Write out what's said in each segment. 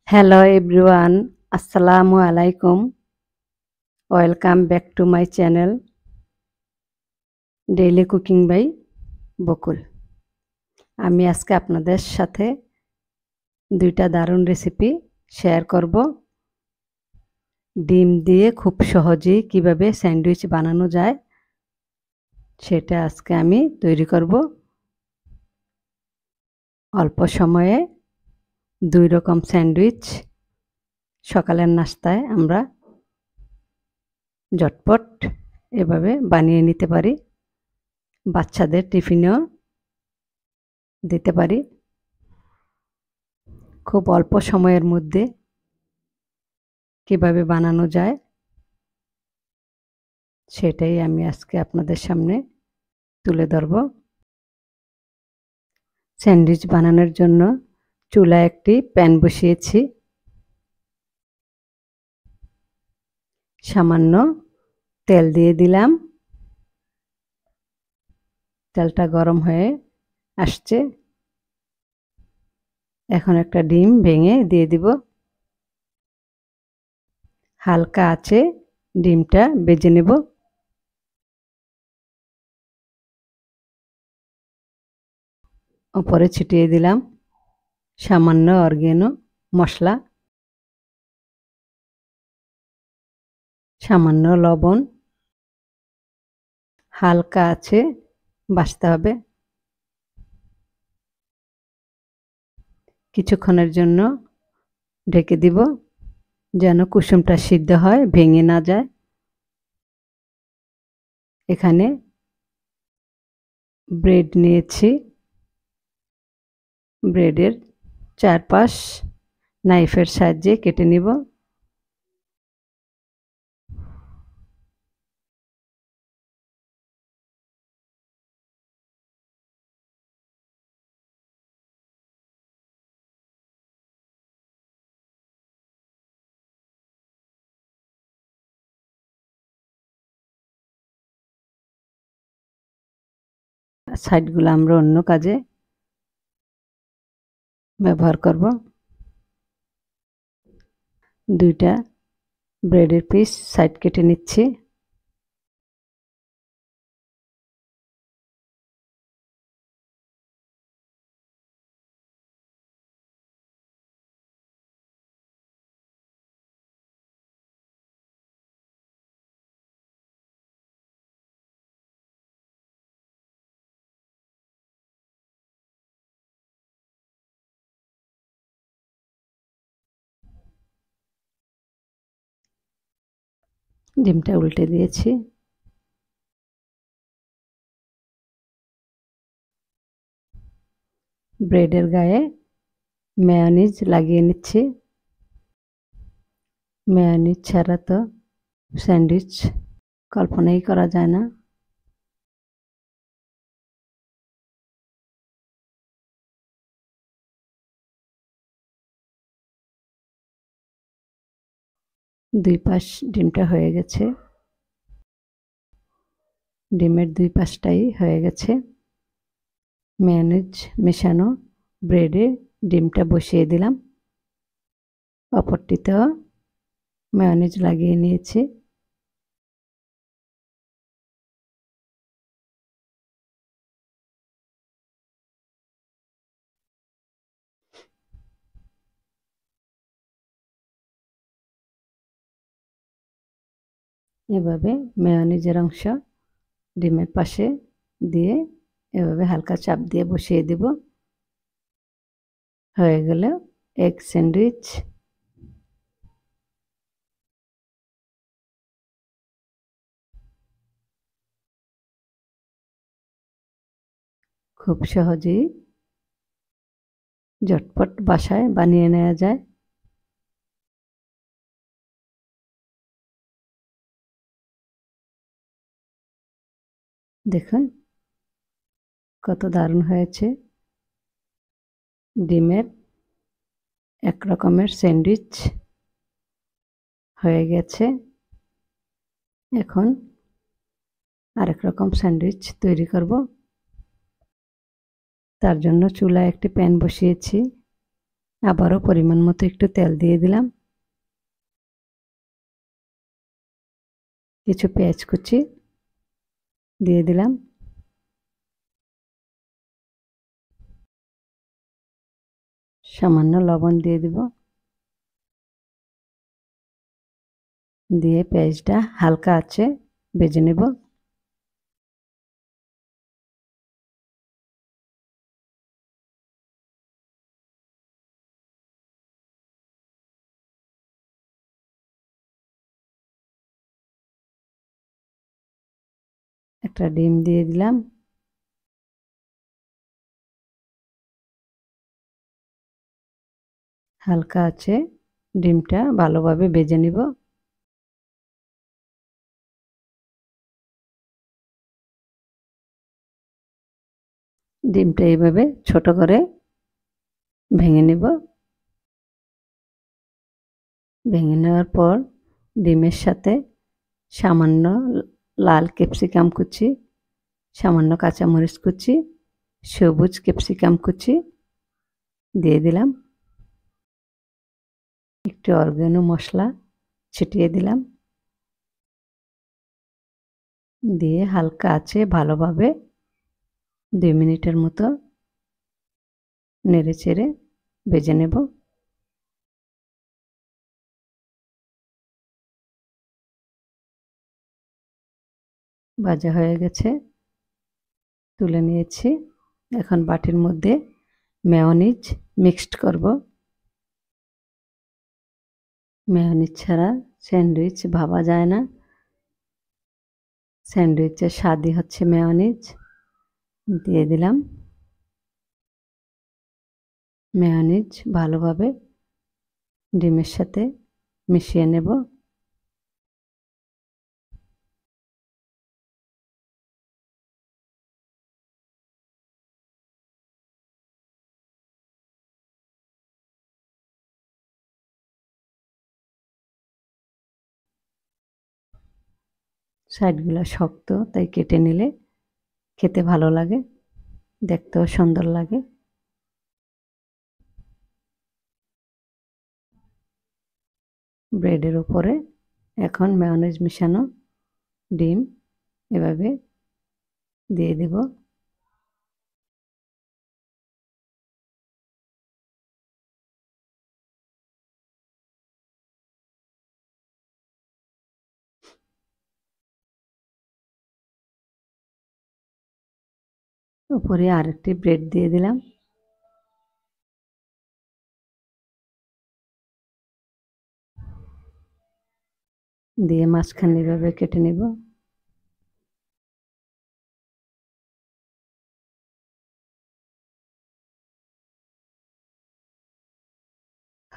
Hello everyone, Assalamu alaikum. Welcome back to my channel Daily Cooking by বকুল। আমি আজকে আপনাদের সাথে দুইটা দারুণ রেসিপি শেয়ার করব। ডিম দিয়ে খুব সহজেই কিভাবে স্যান্ডউইচ বানানো যায় সেটা আজকে আমি তৈরি করব। অল্প সময়ে দুই রকম স্যান্ডউইচ সকালের নাস্তায় আমরা ঝটপট এভাবে বানিয়ে নিতে পারি। বাচ্চাদের টিফিনেও দিতে পারি। খুব অল্প সময়ের মধ্যে কিভাবে বানানো যায় সেটাই আমি আজকে আপনাদের সামনে তুলে ধরব। স্যান্ডউইচ বানানোর জন্য চুলায় একটি প্যান বসিয়েছি। সামান্য তেল দিয়ে দিলাম। তেলটা গরম হয়ে আসছে। এখন একটা ডিম ভেঙে দিয়ে দিব। হালকা আঁচে ডিমটা ভেজে নেব। উপরে ছিটিয়ে দিলাম সামান্য অরিগানো মশলা, সামান্য লবণ। হালকা আঁচে ভাজতে হবে। কিছুক্ষণের জন্য ঢেকে দিব যেন কুসুমটা সিদ্ধ হয়, ভেঙে না যায়। এখানে ব্রেড নিয়েছি। ব্রেডের চারপাশ নাইফের সাহায্যে কেটে নিব। সাইডগুলো আমরা অন্য কাজে ব্যবহার করব। দুইটা ব্রেডের পিস সাইড কেটে নিচ্ছি। ডিমটা উল্টে দিয়েছি। ব্রেডের গায়ে মেয়োনিজ লাগিয়ে নিচ্ছি। মেয়োনিজ ছাড়া তো স্যান্ডউইচ কল্পনাই করা যায় না। দুই পাশ ডিমটা হয়ে গেছে। ডিমের দুই পাশটাই হয়ে গেছে। মেয়োনিজ মেশানো ব্রেডে ডিমটা বসিয়ে দিলাম। অপরটিতেও মেয়োনিজ লাগিয়ে নিয়েছি। এভাবে মেয়োনিজের অংশ ডিমের পাশে দিয়ে এভাবে হালকা চাপ দিয়ে বসিয়ে দেব। হয়ে গেল এগ স্যান্ডউইচ। খুব সহজেই ঝটপট বাসায় বানিয়ে নেওয়া যায়। দেখুন কত দারুণ হয়েছে। ডিমের এক রকমের স্যান্ডউইচ হয়ে গেছে। এখন আরেক রকম স্যান্ডউইচ তৈরি করব। তার জন্য চুলায় একটি প্যান বসিয়েছি। আবারও পরিমাণ মতো একটু তেল দিয়ে দিলাম, কিছু পেঁয়াজ কুচি দিয়ে দিলাম, সামান্য লবণ দিয়ে দিব, দিয়ে পেঁয়াজটা হালকা আঁচে ভেজে নেব। একটা ডিম দিয়ে দিলাম, হালকা আছে ডিমটা ভালোভাবে ভেজে নিব। ডিমটা এইভাবে ছোট করে ভেঙে নিব। ভেঙে নেওয়ার পর ডিমের সাথে সামান্য লাল ক্যাপসিকাম কুচি, সামান্য কাঁচামরিচ কুচি, সবুজ ক্যাপসিকাম কুচি দিয়ে দিলাম, একটু অর্গানো মশলা ছিটিয়ে দিলাম, দিয়ে হালকা আঁচে ভালোভাবে 2 মিনিটের মতো নেড়ে চেড়ে ভেজে নেব। ভাজা হয়ে গেছে, তুলে নিয়েছি। এখন বাটির মধ্যে মেয়োনিজ মিক্সড করব। মেয়োনিজ ছাড়া স্যান্ডউইচ ভাবা যায় না। স্যান্ডউইচের স্বাদই হচ্ছে মেয়োনিজ। দিয়ে দিলাম মেয়োনিজ, ভালোভাবে ডিমের সাথে মিশিয়ে নেব। সাইডগুলো শক্ত, তাই কেটে নিলে খেতে ভালো লাগে, দেখতেও সুন্দর লাগে। ব্রেডের উপরে এখন মেয়োনিজ মিশানো ডিম এভাবে দিয়ে দেব। উপরে আরেকটি ব্রেড দিয়ে দিলাম, দিয়ে মাঝখানে এভাবে কেটে নেব।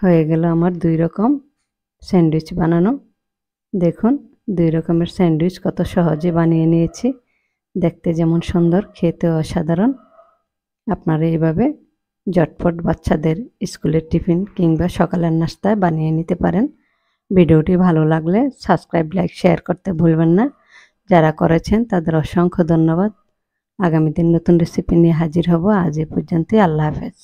হয়ে গেল আমার 2 রকম স্যান্ডউইচ বানানো। দেখুন 2 রকমের স্যান্ডউইচ কত সহজে বানিয়ে নিয়েছি। দেখতে যেমন সুন্দর, খেতেও অসাধারণ। আপনারা এইভাবে ঝটপট বাচ্চাদের স্কুলের টিফিন কিংবা সকালের নাস্তায় বানিয়ে নিতে পারেন। ভিডিওটি ভালো লাগলে সাবস্ক্রাইব, লাইক, শেয়ার করতে ভুলবেন না। যারা করেছেন তাদের অসংখ্য ধন্যবাদ। আগামী দিন নতুন রেসিপি নিয়ে হাজির হব। আজ এ পর্যন্তই। আল্লাহ হাফেজ।